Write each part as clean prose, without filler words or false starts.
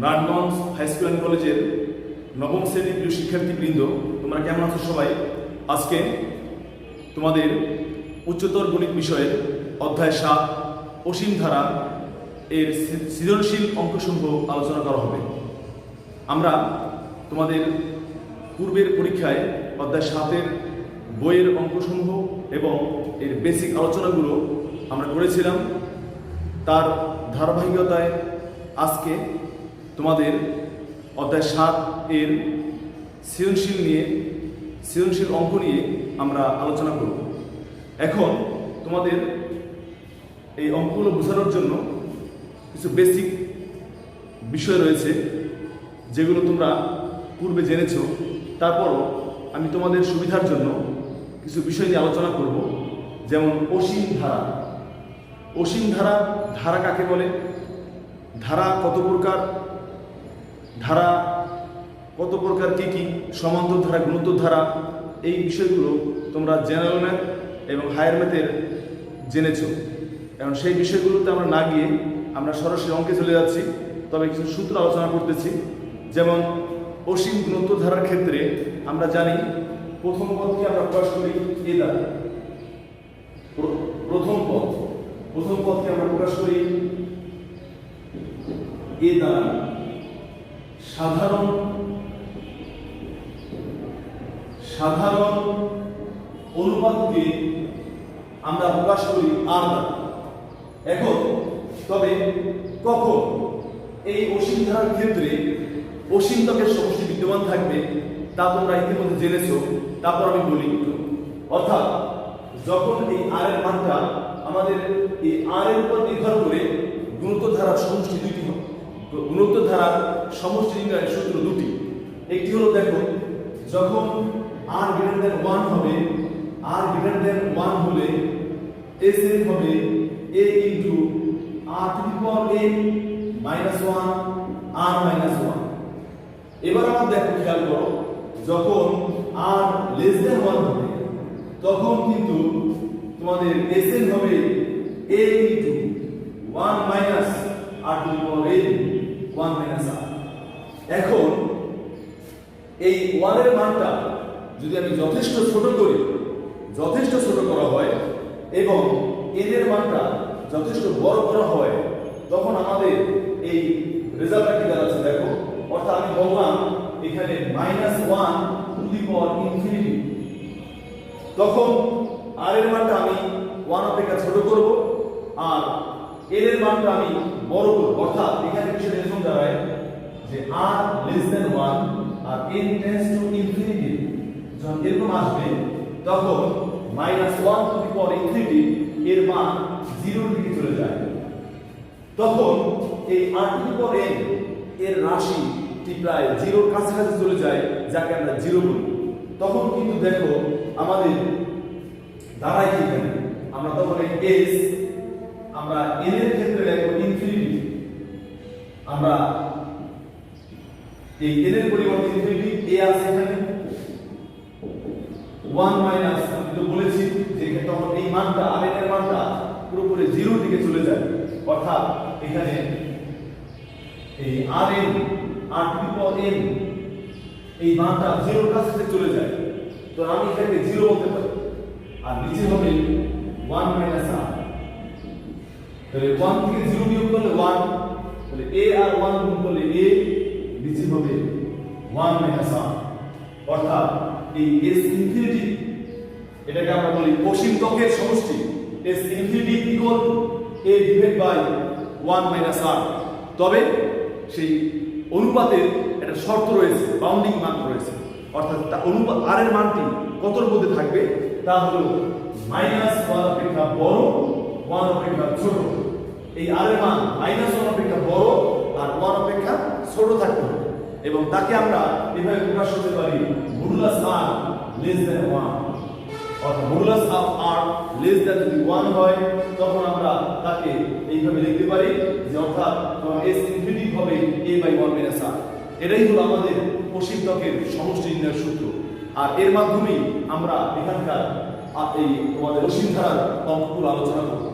Narayanganj high school and কলেজের নবম শ্রেণীর প্রিয় শিক্ষার্থীবৃন্দ, তোমরা কেমন আছো সবাই? আজকে তোমাদের উচ্চতর গণিত বিষয়ের অধ্যায় 7 অসীম ধারা এর সৃজনশীল অঙ্কসমূহ আলোচনা করা হবে। আমরা তোমাদের পূর্বের পরীক্ষায় অধ্যায় 7-এর বইয়ের অঙ্কসমূহ এবং এর বেসিক আলোচনাগুলো আমরা করেছিলাম। তার ধারাবাহিকতায় আজকে তোমাদের অধ্যায় 7-এর সৃজনশীল অঙ্ক নিয়ে আমরা আলোচনা করব। এখন তোমাদের এই অঙ্কগুলো বোঝানোর জন্য কিছু বেসিক বিষয় রয়েছে যেগুলো তোমরা পূর্বে জেনেছ। তারপরও আমি তোমাদের সুবিধার জন্য কিছু বিষয় নিয়ে আলোচনা করব, যেমন অসীম ধারা। অসীম ধারা, ধারা কাকে বলে, ধারা কত প্রকার, ধারা কত প্রকার কী কী, সমান্তর ধারা, গুণোত্তর ধারা, এই বিষয়গুলো তোমরা জেনারেল ম্যাথ এবং হায়ার ম্যাথের জেনেছ। এখন সেই বিষয়গুলোতে আমরা না গিয়ে আমরা সরাসরি অঙ্কে চলে যাচ্ছি, তবে কিছু সূত্র আলোচনা করতেছি। যেমন অসীম গুণোত্তর ধারার ক্ষেত্রে আমরা জানি প্রথম পদকে আমরা প্রকাশ করি এ দ্বারা। প্রথম পদকে আমরা প্রকাশ করি এ দ্বারা। সাধারণ অনুপাতকে আমরা প্রকাশ করি আর দ্বারা। এখন তবে কখন এই অসীম ধারার ক্ষেত্রে অসীম ত্বকের সমষ্টি বিদ্যমান থাকবে তা তোমরা ইতিমধ্যে জেনেছ। তারপর আমি বলি, অর্থাৎ যখন এই আর এর মানটা আমাদের এই আর এর উপর নির্ভর করে গুণোত্তর ধারার সমষ্টি দুটি হবে। গুণোত্তর ধারার সমষ্টি নির্ণয়ের সূত্র দুটি। একটি হলো, দেখো, যখন r greater than 1 হবে, r greater than 1 হলে Sn হবে a into r to the power n minus 1 r minus 1। এবার আমরা দেখো, খেয়াল করো, যখন r less than 1 হবে তখন কিন্তু তোমাদের Sn হবে a into 1 minus r to the power n 1 minus r। এখন এই 1 এর মানটা যদি আমি যথেষ্ট ছোট করা হয় এবং n এর মানটা যথেষ্ট বড় করা হয়, তখন আমাদের এই রেজাল্টটা কি দাঁড়াচ্ছে দেখো। অর্থাৎ আমি বললাম এখানে -1 টু দি পাওয়ার ইনফিনিটি, তখন r এর মানটা আমি 1 অপেক্ষা ছোট করব আর n এর মানটা আমি বড় করব। অর্থাৎ এখানে বিষয়টা এরকম দাঁড়ায় যে r less than 1 R n tends to infinity যখন এরকম আসবে তখন -1 টু দি পাওয়ার ইনফিনিটি এর মান 0 দিকে চলে যায়। তখন এই r to the power n এর রাশিটি প্রায় 0 এর কাছাকাছি চলে যায়, যাকে আমরা 0 বলি। তখন কিন্তু দেখো আমাদের দাঁড়ায় কি, এখানে আমরা তখন এই s আমরা n এর ক্ষেত্রে লিখব ইনফিনিটি। আমরা এই n এর পরিবর্তে ইনফিনিটি a আছে এখানে 1 মাইনাস, আমি তো বলেছি যে তখন এই মানটা r এর মানটা পুরোপুরি 0 দিকে চলে যায়। অর্থাৎ এখানে এই rn r to the power n এই মানটা 0 এর কাছে চলে যায়। তো আমি এটাকে 0 বলতে পারি আর নিচে হবে 1 মাইনাস r। তাহলে 1 থেকে 0 বিয়োগ করলে 1, তাহলে a আর 1 গুণ করলে a, নিচে হবে 1 মাইনাস r। অর্থাৎ এই s ইনফিনিটি, এটাকে আমরা বলি অসীম ত্বকের সমষ্টি। s infinity equal to a divide by 1 minus r। তবে সেই অনুপাতের একটা শর্ত রয়েছে, বাউন্ডিং মান রয়েছে। অর্থাৎ অনুপাত r এর মানটি কতর মধ্যে থাকবে তা হলো -1 অপেক্ষা বড়, 1 অপেক্ষা ছোট। এই r এর মান -1 অপেক্ষা বড় আর 1 অপেক্ষা ছোট থাকতে হবে, এবং তাকে আমরা এভাবে প্রকাশ করতে পারি মডুলাস r লেস দ্যান 1। অর্থাৎ modulus of r less than যদি 1 হয় তখন আমরা তাকে এইভাবে লিখতে পারি যে অর্থাৎ s ইনফিনিটি হবে a বাই 1 মাইনাস r। এটাই হলো আমাদের অসীম ত্বকের সমষ্টি নির্ণয়ের সূত্র। আর এর মাধ্যমেই আমরা এখানকার এই তোমাদের অসীম ধারার অঙ্কগুলো আলোচনা করব।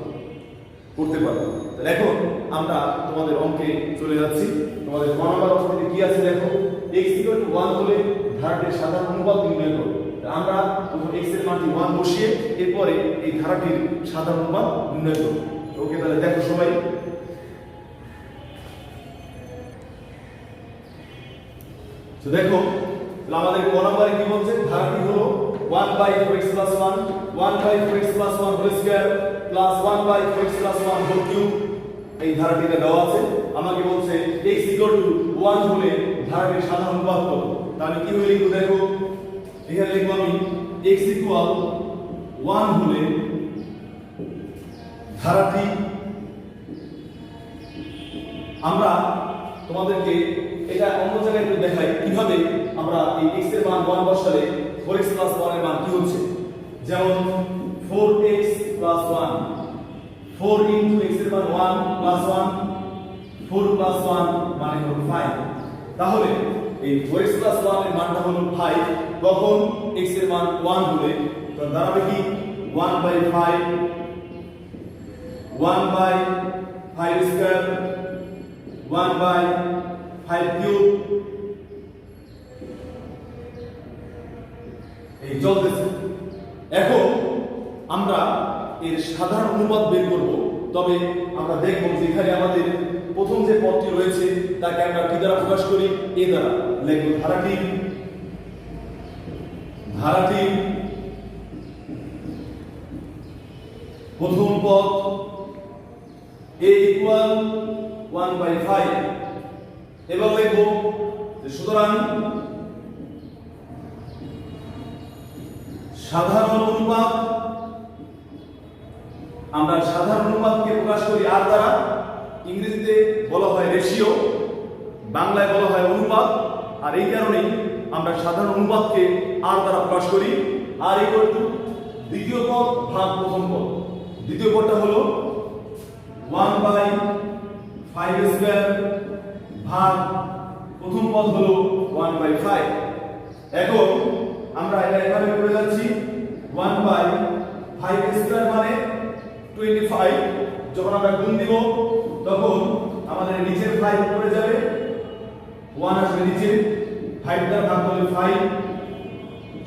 করতে পারো। তাহলে এখন আমরা তোমাদের অঙ্কে চলে যাচ্ছি। তোমাদের ক নম্বর অঙ্কে কি আছে দেখো, x = 1 হলে ধারাটির সাধারণ অনুপাত নির্ণয় করো। আমরা প্রথম x এর মানটি 1 বসিয়ে এরপরে এই ধারাটির সাধারণ অনুপাত নির্ণয় করব। ওকে, তাহলে দেখো সবাই, তো দেখো আমাদের ক নম্বরে কি বলছে, ধারাটি হলো 1/4x + 1 1/4x + 1 whole square plus 1/4x + 1 whole cube. এই ধারাটিতে দেওয়া আছে। আমাকে বলছে x = 1 হলে ধারাটির সাধারণ অনুপাত কত। তাহলে কি হয়ে লিখব দেখো, এখানে লিখব আমি x = 1 হলে ধারাটি, আমরা তোমাদেরকে এটা অন্য জায়গায় একটু দেখাই কিভাবে আমরা এই x এর মান 1 বসালে 4x + 1 এর মান কি হচ্ছে। যেমন 4x + 1, 4 * x এর মান 1 + 1, 4 + 1 মানে হলো 5। তাহলে এই 4x + 1 এর মানটা হলো 5, তখন x এর মান 1 হলে তো দাঁড়াবে কি 1/5 1/5 স্কয়ার 1/5 কিউব। এই চলতেছে। এখন আমরা এর সাধারণ অনুপাত বের করব। তবে আমরা দেখব যে এখানে আমাদের প্রথম যে পদটি রয়েছে তাকে আমরা কি দ্বারা প্রকাশ করি, a দ্বারা লিখব। ধারাটি প্রথম পদ a = 1/5 এবং লিখব যে সুতরাং সাধারণ অনুপাত, আমরা সাধারণ অনুপাতকে প্রকাশ করি r দ্বারা। ইংরেজিতে বলা হয় রেশিও, বাংলায় বলা হয় অনুপাত। আর এই কারণেই আমরা সাধারণ অনুপাতকে r দ্বারা প্রকাশ করি। r = দ্বিতীয় পদ ভাগ প্রথম পদ। দ্বিতীয় পদটা হলো 1/5 স্কয়ার ভাগ প্রথম পদ হলো 1/5। এখন আমরা এটা এভাবে করে যাচ্ছি, 1/5 স্কয়ার মানে 25। যখন আমরা গুণ দিব তখন আমাদের নিচের 5 উপরে যাবে, 1 আসবে নিচে, 5 দ্বারা ভাগ করলে 5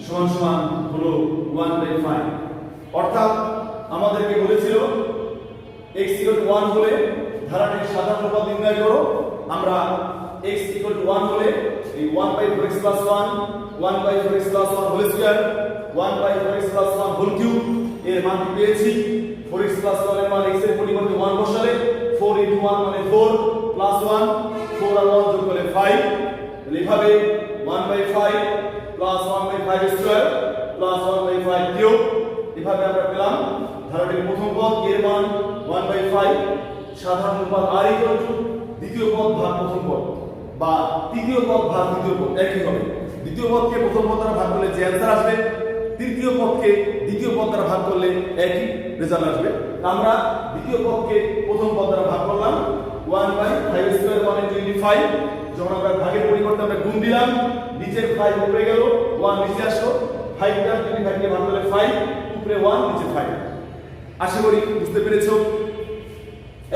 সমান সমান হলো 1/5। অর্থাৎ আমাদেরকে বলেছিল x = 1 হলে ধারাটির সাধারণ অনুপাত নির্ণয় করো। আমরা x = 1 হলে এই 1/4x + 1 1/4x + 1 whole square 1/4x + 1 whole cube এর মান পেয়েছি। 4x + 1 এর মান x এর পরিবর্তে 1 বসালে 4 * 1 মানে 4 + 1 4 আর 1 যোগ করলে 5। এভাবে 1/5 + 1/5 স্কয়ার + 1/5 কিউব। এভাবে আমরা পেলাম ধারাটির প্রথম পদ এর মান 1/5, সাধারণ অনুপাত r = দ্বিতীয় পদ ভাগ প্রথম পদ, বা তৃতীয় পদ ভাগ দ্বিতীয় পদ একই হবে। দ্বিতীয় পদকে প্রথম পদ দ্বারা ভাগ করলে যে অ্যানসার আসবে, তৃতীয় পদকে দ্বিতীয় পদ দ্বারা ভাগ করলে একই রেজাল্ট আসবে। আমরা দ্বিতীয় পদকে প্রথম পদ দ্বারা ভাগ করলাম, 1/5 স্কয়ার মানে 25। যখন আমরা ভাগের পরিবর্তে আমরা গুণ দিলাম, নিচের 5 উপরে গেল, 1 নিচে আসলো, 5 দ্বারা 25 কে ভাগ করলে 5 উপরে 1 নিচে 5। আশা করি বুঝতে পেরেছো।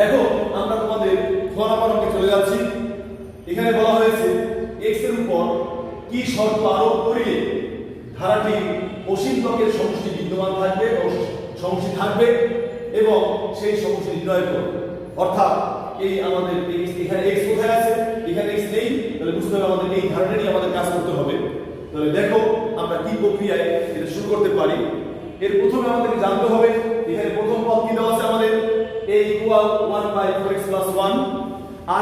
এখন আমরা তোমাদের খ নম্বর অঙ্কে চলে যাচ্ছি। এখানে বলা হয়েছে x এর উপর কি শর্ত আরোপ করিলে ধারাটি অসীম ত্বকের সমষ্টি বিদ্যমান থাকবে ও সমষ্টি থাকবে এবং সেই সমষ্টি নির্ণয় করবে। অর্থাৎ এই আমাদের এখানে x কোথায় আছে, এখানে x নেই, তাহলে বুঝতে হবে আমাদের এই ধারাটা নিয়ে আমাদের কাজ করতে হবে। তাহলে দেখো আমরা কি প্রক্রিয়ায় এটা শুরু করতে পারি। এর প্রথমে আমাদেরকে জানতে হবে এখানে প্রথম পদ কি দেওয়া আছে আমাদের, a = 1/4x + 1,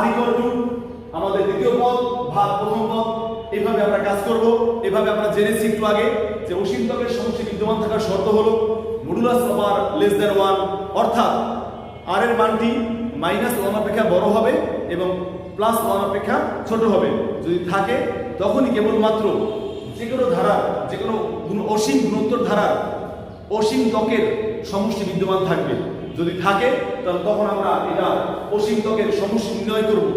r = আমাদের দ্বিতীয় পদ ভাগ প্রথম পদ। এইভাবে আমরা কাজ করব। এভাবে আমরা জেনেছি একটু আগে যে অসীম ত্বকের সমষ্টি বিদ্যমান থাকার শর্ত হলো মডুলাস অফ r <1, অর্থাৎ r এর মানটি -1 অপেক্ষা বড় হবে এবং +1 অপেক্ষা ছোট হবে। যদি থাকে তখনই কেবলমাত্র যে কোনো ধারা, যে কোনো অসীম গুণোত্তর ধারার অসীম ত্বকের সমষ্টি বিদ্যমান থাকবে। যদি থাকে তাহলে তখন আমরা এটা অসীম ত্বকের সমষ্টি নির্ণয় করব।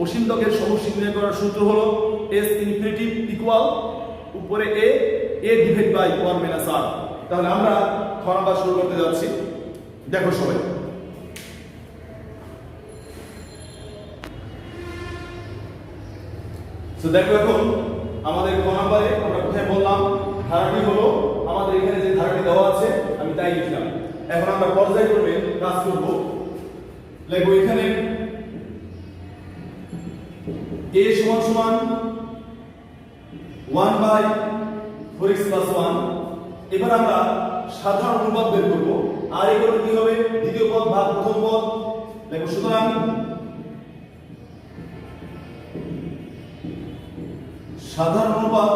অসীম ত্বকের সমষ্টি নির্ণয় করার সূত্র হলো s ইনফিনিটিভ ইকুয়াল উপরে a ডিভাইড বাই 1 - r। তাহলে আমরা খ নাম্বার শুরু করতে যাচ্ছি। দেখো সবাই, তো দেখো এখন আমাদের ক নম্বরে আমরা কোথায় বললাম ধারাটি হলো আমাদের এখানে যে ধারাটি দেওয়া আছে আমি তাই লিখলাম। এখন আমরা পর্যায়ক্রমে কাজ করব। লিখব এখানে a সমান সমান 1/4x + 1। এবার আমরা সাধারণ অনুপাত বের করব। আর এগুলো কি হবে দ্বিতীয় পদ ভাগ প্রথম পদ। দেখো সুতরাং সাধারণ অনুপাত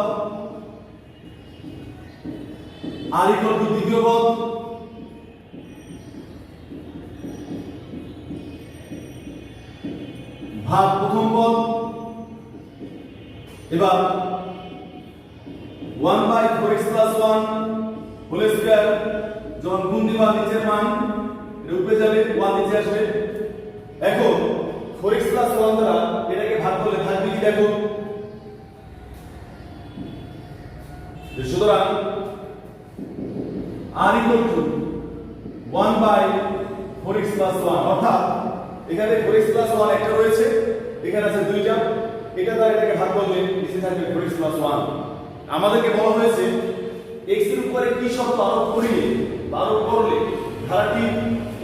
আর দ্বিতীয় পদ ভাগ প্রথম পদ। এবার 1/4x + 1 হোল স্কয়ার যখন গুণ দিবা নিচের মান এটা উপরে যাবে 1 নিচে আসবে। এখন 4x + 1 দ্বারা এটাকে ভাগ করলে থাকবে কি দেখো, সুতরাং r = 1/4x + 1 অর্থাৎ এখানে 4x + 1 একটা রয়েছে, এখানে আছে দুইটা, এটা দ্বারা এটাকে ভাগ করলে নিচে থাকবে 4x + 1। আমাদেরকে বলা হয়েছে x এর উপরে কি শর্ত আরোপ করলে ধারাটি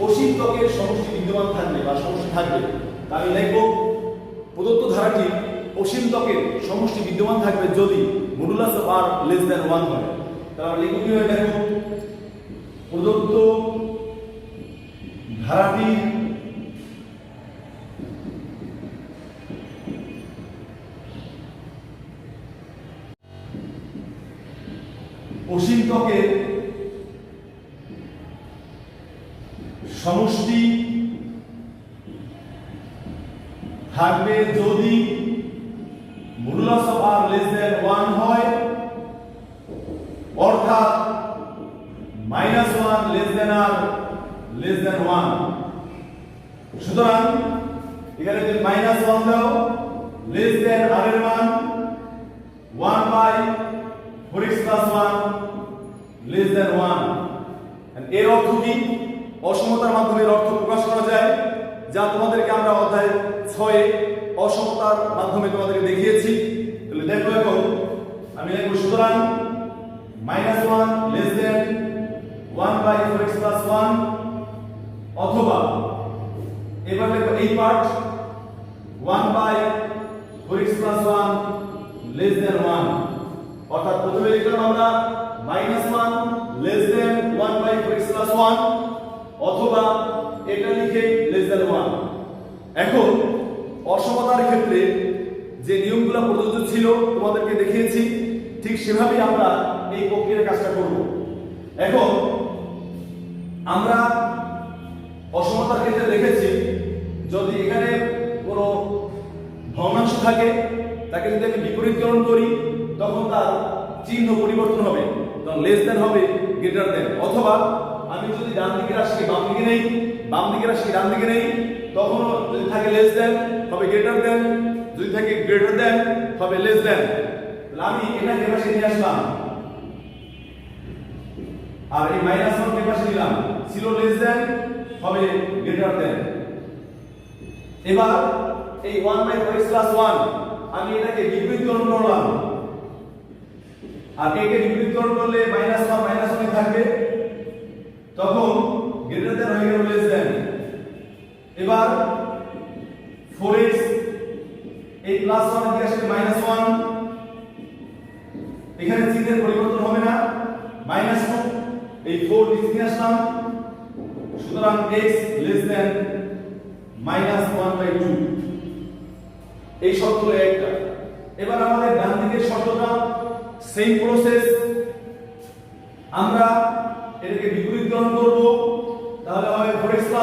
অসীম ত্বকের সমষ্টি বিদ্যমান থাকবে বা সমষ্টি থাকবে। আমি লিখব প্রদত্ত ধারাটি অসীম ত্বকের সমষ্টি বিদ্যমান থাকবে যদি মডুলাস অফ r < 1 হয়। তাহলে লিখব কি হয় দেখো, প্রদত্ত ধারাটি অসীম ত্বকের সমষ্টি থাকবে যদি মডুলাস অফ r < 1 হয়, অর্থাৎ -1 < r < 1। সুতরাং এখানে যদি -1 দাও r এর মান 1/4x + 1 < 1। এর অর্থ কি? অসমতার মাধ্যমে এর অর্থ প্রকাশ করা যায়, যা তোমাদেরকে আমরা অধ্যায় 6 এ অসমতার মাধ্যমে তোমাদেরকে দেখিয়েছি। তাহলে দেখো এখন আমি লিখব সুতরাং -1 < 1/4x + 1 অথবা এবার দেখো এই পার্ট 1/4x + 1 < 1। অর্থাৎ প্রথমে লিখলাম আমরা -1 < 1/4x + 1 অথবা এটা লিখে < 1। এখন অসমতার ক্ষেত্রে যে নিয়মগুলো প্রযোজ্য ছিল তোমাদেরকে দেখিয়েছি, ঠিক সেভাবেই আমরা এই প্রক্রিয়ার কাজটা করব। এখন আমরা অসমতার ক্ষেত্রে দেখেছি যদি এখানে কোনো ভগ্নাংশ থাকে তাকে যদি আমি বিপরীতকরণ করি তখন তার চিহ্ন পরিবর্তন হবে, তখন < হবে গ্রেটার দেন। অথবা আমি যদি ডান দিকের রাশিকে বাম দিকে নেই, বাম দিকের রাশিকে ডান দিকে নেই, তখন যদি থাকে < হবে গ্রেটার দেন, যদি থাকে গ্রেটার দেন হবে <। তাহলে আমি এটাকে পাশে নিয়ে আসলাম আর এই -1 কে পাশে নিলাম, ছিল <, হবে গ্রেটার দেন। এবার এই 1/4x + 1 আমি এটাকে বিপরীতকরণ করলাম, আর একে বিপরীতকরণ করলে -1 থাকবে, তখন গ্রেটার দেন হয়ে গেল <। এবার 4x এই +1 এর দিকে আসলে -1, এখানে চিহ্নের পরিবর্তন হবে না, -2 এই 4 নিচে নিয়ে আসলাম, সুতরাং x < -1/2। এই শর্ত হলো একটা। এবার আমাদের ডান দিকের শর্তটা সেম প্রসেস, আমরা এটাকে বিপরীতকরণ করব, তাহলে হবে 4x +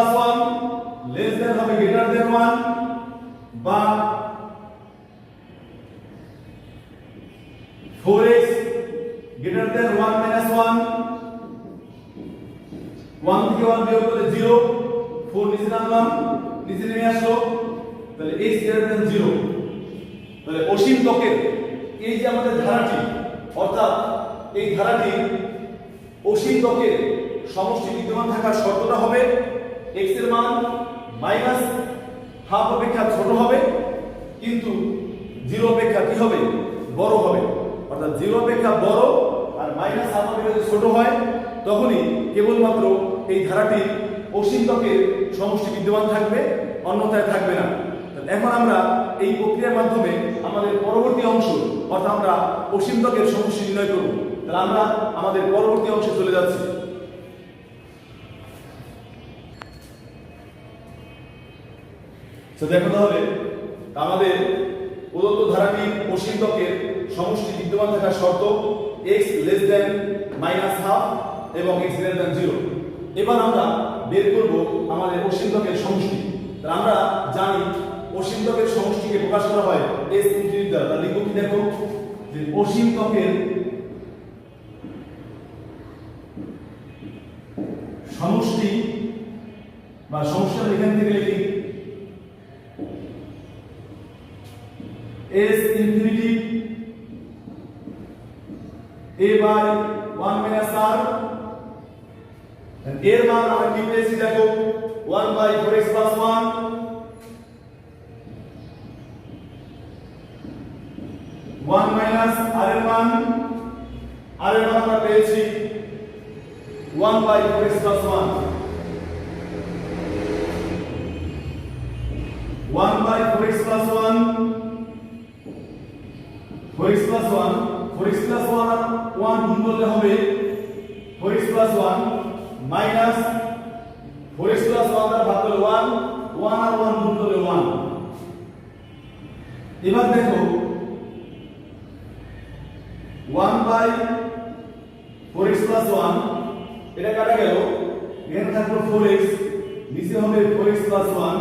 1 হবে গ্রেটার দেন 1 বা 4x greater than 1 minus 1 1 থেকে 1 বিয়োগ করলে 0 4 নিচে নামলাম নিচে নেমে আসলো তাহলে x greater than 0 তাহলে অসীম ত্বকের এই যে আমাদের ধারাটি অর্থাৎ এই ধারাটি অসীম ত্বকের সমষ্টি বিদ্যমান থাকার শর্তটা হবে x এর মান -½ অপেক্ষা ছোট হবে কিন্তু জিরো অপেক্ষা কি হবে, বড় হবে। অর্থাৎ জিরো অপেক্ষা বড় আর মাইনাস হাফ অপেক্ষা যদি ছোট হয় তখনই কেবলমাত্র এই ধারাটির অসীমতকের সমষ্টি বিদ্যমান থাকবে, অন্যথায় থাকবে না। এখন আমরা এই প্রক্রিয়ার মাধ্যমে আমাদের পরবর্তী অংশ অর্থাৎ আমরা অসীমতকের সমষ্টি নির্ণয় করব। তাহলে আমরা আমাদের পরবর্তী অংশে চলে যাচ্ছি। দেখো তাহলে আমাদের প্রদত্ত ধারাটির অসীমতকের সমষ্টি বিদ্যমান থাকার শর্ত x less than minus half এবং x গ্রেটার দেন 0। এবার আমরা বের করব আমাদের অসীমতকের সমষ্টি। তাহলে আমরা জানি অসীমতকের সমষ্টিকে প্রকাশ করা হয় s ইনফিনিটি দ্বারা। তাহলে লিখব কি, দেখো যে অসীমতকের সমষ্টি বা সমষ্টি এখান থেকে লিখি s infinity a by 1 minus r এর মান আমরা কি পেয়েছি, দেখো 1 by 4x plus 1 1 minus r এর মান আমরা পেয়েছি 1 by 4x plus 1 1 by 4x plus 1 4x plus 1 4x plus 1 গুণ করলে হবে 4x plus 1 minus 4x plus 1 দ্বারা ভাগ করলে 1 1 আর 1 গুণ করলে 1। এবার দেখো 1 by 4x plus 1 এটা কাটা গেল, এখানে থাকলো 4x, নিচে হবে 4x plus 1।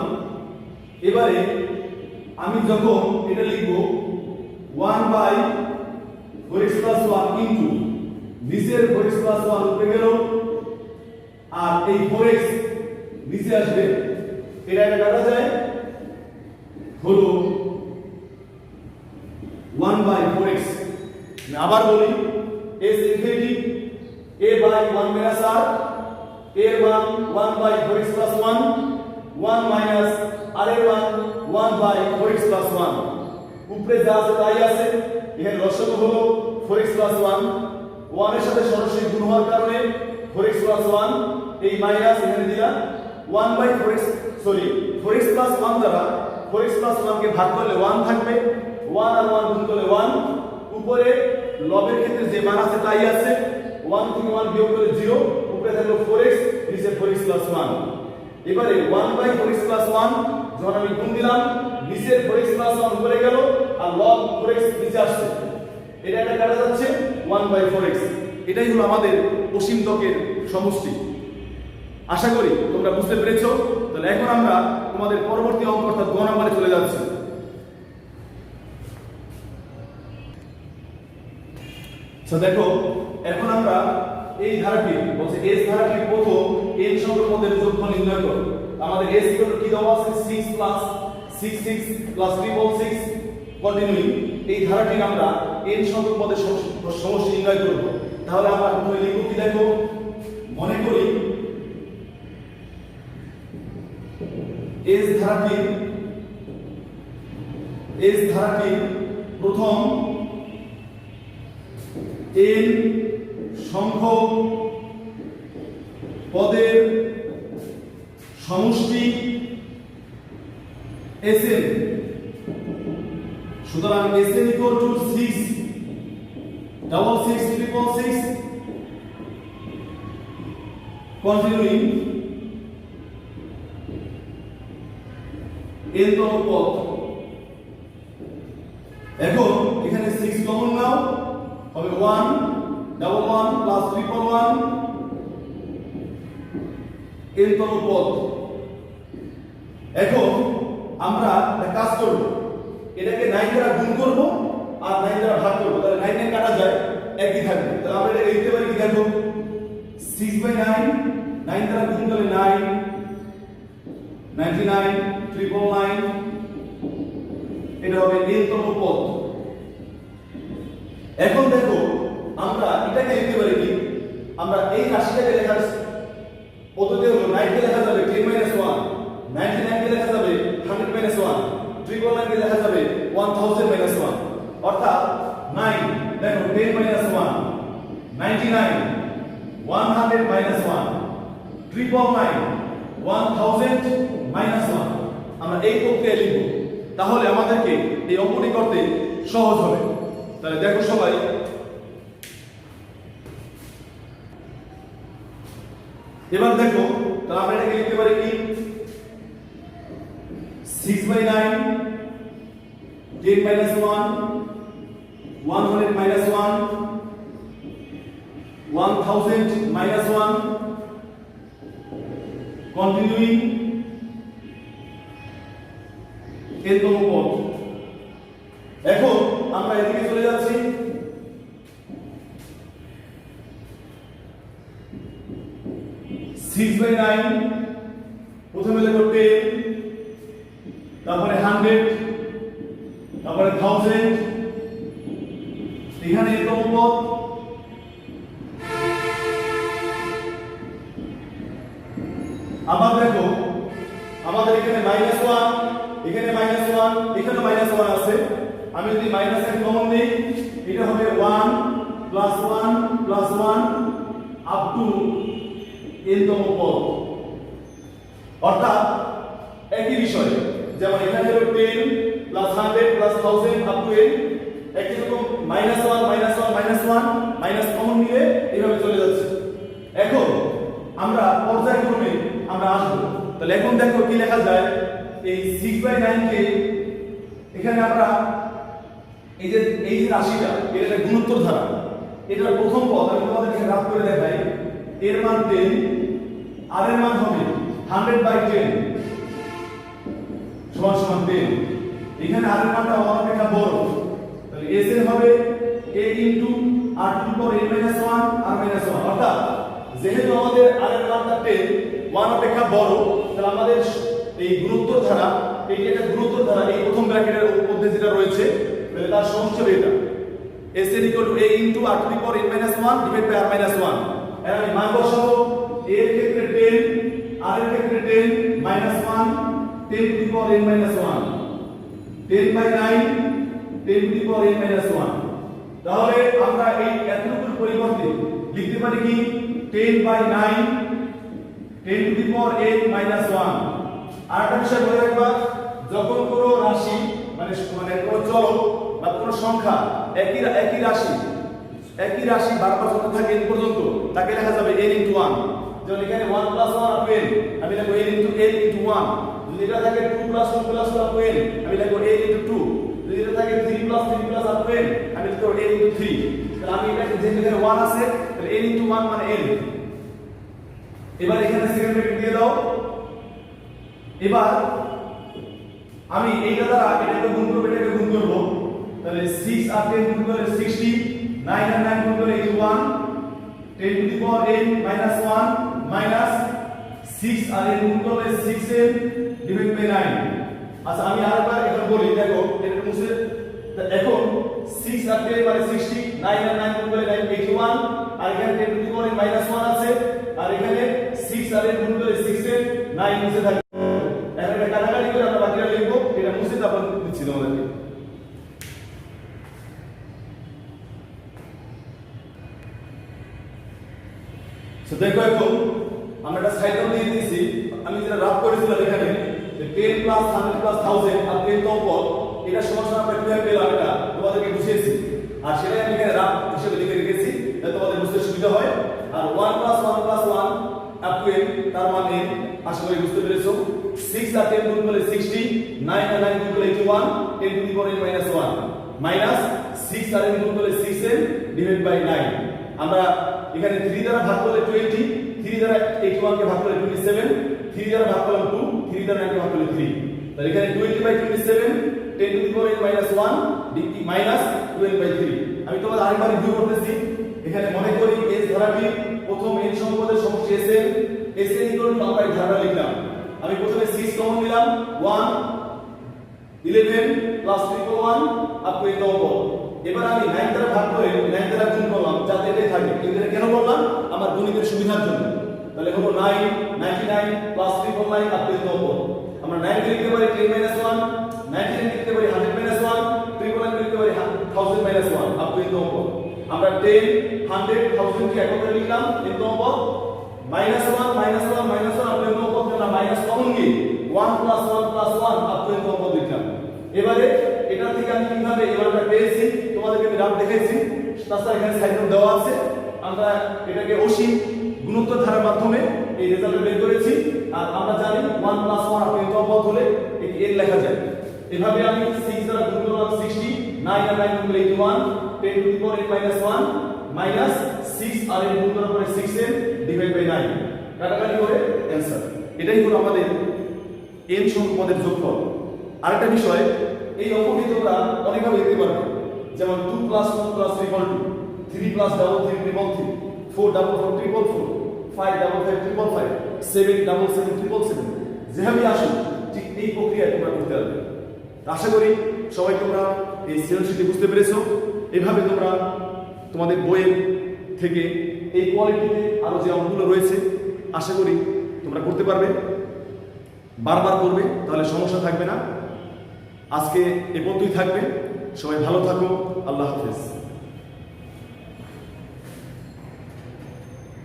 এবারে আমি যখন এটা লিখব 1 by 4x plus 1 ইনটু নিচের 4x plus 1 উপরে গেল আর এই 4x নিচে আসবে, এটা কাটা যায় হলো 1 by 4x। আবার বলি s infinity a by 1 minus r এর মান 1 by 4x plus 1 1 minus r এর মান 1 by 4x plus 1। উপরে যা আছে তাই আছে, এখানে লসাগু হলো 4x plus 1 1 এর সাথে সরাসরি গুণ হওয়ার কারণে 4x plus 1 এই মাইনাস এখানে দিলাম 1 by 4x 4x plus 1 দ্বারা 4x plus 1 কে ভাগ করলে 1 থাকবে, 1 আর 1 গুণ করলে 1। উপরে লবের ক্ষেত্রে যে মান আছে তাই আছে, 1 থেকে 1 বিয়োগ করলে 0, উপরে থাকলো 4x, নিচে 4x plus 1। এবারে 1 by 4x plus 1 যখন আমি গুণ দিলাম নিচের 4x plus 1 উপরে গেল আর লব 4x নিচে আসছে, এটা কাটা যাচ্ছে 1 by 4x। এটাই হলো আমাদের অসীমতকের সমষ্টি। আশা করি তোমরা বুঝতে পেরেছো। তাহলে এখন আমরা তোমাদের পরবর্তী অঙ্ক অর্থাৎ 2 নম্বরে চলে যাচ্ছি। দেখো এখন আমরা এই ধারাটি বলছে s ধারাটির প্রথম n সংখ্যক পদের যোগফল নির্ণয় করো। আমাদের s কি দেওয়া আছে 6 plus 66 plus 366 কন্টিনিউইং। এই ধারাটির আমরা n সংখ্যক পদের সমষ্টি নির্ণয় করব। তাহলে আমরা প্রথমে লিখব কি, দেখো মনে করি s ধারাটির প্রথম n সংখ্যক পদের সমষ্টি Sn। সুতরাং Sn equal to 6 66 666 continuing n তম পদ। এখন এখানে 6 কমন নাও, হবে 1 11 plus 311 n তম পদ। এখন আমরা একটা কাজ করব, এটাকে 9 দ্বারা গুণ করব আর 9 দ্বারা ভাগ করব, তাহলে 9 9 কাটা যায়, একই থাকবে। তাহলে আমরা এটা লিখতে পারি কি, দেখো 6 by 9 9 দ্বারা গুণ করলে 9 99 399 এটা হবে n তম পদ। এখন দেখো আমরা এটাকে লিখতে পারি কি, আমরা এই রাশিটাকে লেখার পদ্ধতি হলো 9 কে লেখা যাবে 10 1 99 কে লেখা যাবে 100 1 399 কে লেখা যাবে 1000 1 1000 মাইনাস 1 আমরা এই প্রক্রিয়ায় লিখব, তাহলে আমাদেরকে এই অঙ্কটি করতে সহজ হবে। তাহলে দেখো সবাই, এবার দেখো, তাহলে আমরা এটাকে লিখতে পারি কি 6/9 10 minus 1 100 minus 1 1000 minus 1 continuing এতম পদ। এখন আমরা এদিকে চলে যাচ্ছি, সিক্স বাই নাইন প্রথমে লিখব 10, তারপরে 100, তারপরে 1000, এখানে এতম পদ, আবার দেখো আমাদের এখানে -1, এখানে -1, এখানে -1 আছে। আমি যদি -1 কমন নেই, এটা হবে 1 + 1 + 1 আপ টু n তম পদ। অর্থাৎ একই বিষয়, যেমন এখানে হলো 10 + 100 + 1000 আপ টু n, একই রকম -1 -1 -1 মাইনাস কমন নিয়ে এইভাবে চলে যাচ্ছে। এখন আমরা পর্যায়ক্রমে আমরা আসবো। তাহলে এখন দেখো কি লেখা যায়, এই 6/9 কে এখানে আমরা এই যে রাশিটা, এটা একটা গুণোত্তর ধারা, এটার প্রথম পদ আমি তোমাদেরকে গ্রাফ করে দেখাই। এর মান 10, আর এর মান হবে 100/10 সমান 10। এখানে আর এর মানটা অপেক্ষা বড়, তাহলে s এর হবে a into r to the power n - 1 r - 1। অর্থাৎ যেহেতু আমাদের আর এর মানটা 10 1 অপেক্ষা বড়, তাহলে আমাদের এই গুণোত্তর ধারা, এই একটা গুণোত্তর ধারা, এই প্রথম ব্র্যাকেটের মধ্যে যেটা রয়েছে, তাহলে তার সমষ্টি হবে এটা s a into r to the power n - 1 divide by r - 1। এর আমি মান বসাবো, a এর ক্ষেত্রে 10, r এর ক্ষেত্রে 10 -1 10 to the power n - 1 10/9 10 to the power n - 1। তাহলে আমরা এই এতটুকুর পরিবর্তে লিখতে পারি কি 10/9 10 টু দি পাওয়ার n - 1। আর একটা বিষয় মনে রাখবা, যখন কোনো রাশি মানে কোনো চলক বা কোনো সংখ্যা একই রাশি বারবার যখন থাকে n পর্যন্ত, তাকে লেখা যাবে n * 1। যেমন এখানে 1 + 1 up to n, আমি লিখব n * 1। যদি এটা থাকে 2 + 2 + 2 up to n, আমি লিখব n * 2। যদি এটা থাকে 3 + 3 + up to n, আমি লিখব n * 3। তাহলে আমি এটাকে যেহেতু এখানে 1 আছে, তাহলে n * 1 মানে n। এবার এখানে সেকেন্ড ব্র্যাকেট দিয়ে দাও। এবার আমি এইটা দ্বারা এটাকে গুণ করব, এটাকে গুণ করব, তাহলে 6 আর 10 গুণ করলে 60, 9 আর 9 গুণ করলে 81, 10 to the power n - 1 minus 6 আর n গুণ করলে 6n ডিভাইড বাই 9। আচ্ছা আমি আরেকবার এখন বলি, দেখো এটা মুছে, এখন 6 আর 10 মানে 60, 9 আর 9 গুণ করলে 81, আর এখানে 10 টু দি পাওয়ার n - 1 আছে, আর এখানে 6 আর n গুণ করলে 6n 9 নিচে থাকে। এখন এটা কাটাকাটি করে আমরা বাকিটা লিখব, এটা মুছে তারপর দিচ্ছি তোমাদেরকে। তো দেখো এখন আমরা একটা সাইড নোট দিয়ে দিয়েছি, আমি যেটা রাফ করেছিলাম এখানে যে 10 + 100 + 1000 আর 10 তম পদ, এটা সমান আমরা কিভাবে পেলাম এটা তোমাদেরকে বুঝিয়েছি, আর সেটাই আমি এখানে রাফ হিসেবে লিখে রেখেছি যাতে তোমাদের বুঝতে সুবিধা হয়। আর 1 + 1 + 1 আপ টু n, তার মানে আশা করি বুঝতে পেরেছো। 6 আর 10 গুণ করলে 60, 9 আর 9 গুণ করলে 81, 10 to the power n - 1 minus 6 আর n গুণ করলে 6n ডিভাইড বাই 9। আমরা এখানে 3 দ্বারা ভাগ করলে 20, 3 দ্বারা 81 কে ভাগ করলে 27, 3 দ্বারা ভাগ করলে 2, 3 দ্বারা 9 কে ভাগ করলে 3। তাহলে এখানে 20/27 10 to the power n - 1 degree minus 12/3। আমি তোমাদের আরেকবার রিভিউ করতেছি। এখানে মনে করি s ধারাটি প্রথম n সম্পদের সমষ্টি sn, sn = আমরা এই ধারাটা লিখলাম। আমি প্রথমে 6 কমন নিলাম, 1 11 + 3/1 আপ টু n তম পদ। এবার আমি 9 দ্বারা ভাগ করে 9 দ্বারা গুণ করলাম যাতে এটাই থাকে। কিন্তু এটা কেন করলাম? আমার গণিতের সুবিধার জন্য। তাহলে হলো 9 99 + 3/9 আপ টু n তম পদ। আমরা 9 কে লিখতে পারি 10 - 1, 99 কে লিখতে পারি 100 - 1, 3/9 কে লিখতে পারি 1000 - 1 আপ টু n তম পদ। আমরা 10 100 1000 কে একত্রে লিখলাম n তম পদ, -1 आप পর্যন্ত অঙ্ক না মাইনাস কমন গিয়ে 1 + 1 + 1 আপ পর্যন্ত অঙ্ক দিলাম। এবারে এটা থেকে আমি কিভাবে এবারটা পেয়েছি তোমাদেরকে আমি রাব দেখাইছি, তাছাড়া এখানে সাইড নোট দেওয়া আছে। আমরা এটাকে অসীম গুণোত্তর ধারার মাধ্যমে এই রেজাল্ট বের করেছি। আর আমরা জানি 1 + 1 আপনি পদ হলে এই n লেখা যায়। এভাবে আমি 6 দ্বারা গুণ করলাম 60, 9 আর 9 গুণ 81, 10 to the power n - 1 minus 6 আর n গুণ করার পরে 6n ডিভাইড বাই 9 কাটাকাটি করে অ্যানসার। এটাই হলো আমাদের n সংখ্যক পদের যোগফল। আরেকটা বিষয়, এই অঙ্কটি তোমরা অনেকভাবে লিখতে পারবে, যেমন 2 + 2 + 3 = 2, 3 + 3 = 3 3 4 = 4 3 4 5 = 5 5 5 7 = 7 7 7 যেভাবে আসুক ঠিক এই প্রক্রিয়ায় তোমরা করতে পারবে। আশা করি সবাই তোমরা এই সৃজনশীলটি বুঝতে পেরেছো। এভাবে তোমরা তোমাদের বইয়ের থেকে এই কোয়ালিটিতে আরো যে অঙ্কগুলো রয়েছে আশা করি তোমরা করতে পারবে, বারবার করবে, তাহলে সমস্যা থাকবে না। আজকে এ পর্যন্তই থাকবে। সবাই ভালো থাকো। আল্লাহ হাফেজ।